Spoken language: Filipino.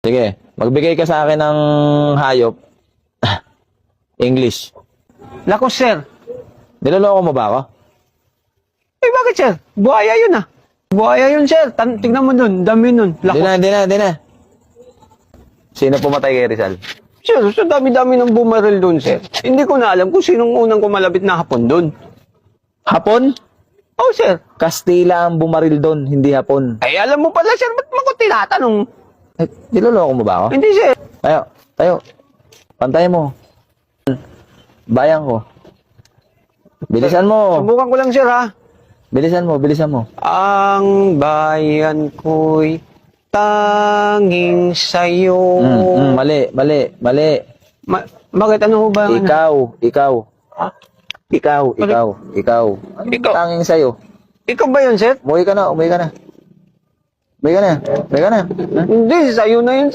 Sige, magbigay ka sa akin ng hayop. English. Lakos, sir. Niloloko mo ba ako? Eh, bakit, sir? Buhaya yun, ah. Buhaya yun, sir. Tignan mo dun. Dami nun. Lakos. Hindi na. Sino pumatay kay Rizal? Sir, so dami-dami ng bumaril dun, sir. Hindi ko na alam kung sinong unang kumalabit na hapon dun. Hapon? Oh, sir. Kastila ang bumaril doon, hindi Hapon. Ay, alam mo pala, sir. Ba't mo ko tinatanong? Eh, niloloko mo ba ako? Hindi, sir. Tayo. Pantay mo. Bayang ko. Bilisan mo. Subukan ko lang, sir, ha? Bilisan mo. Ang bayan ko'y tanging sa'yo. Mali. Bakit? Ano ho ba? Ikaw. Ikaw. Ikaw. Tanging sa'yo. Ikaw ba yun, sir? Umuwi ka na. Hindi, sa'yo na yun,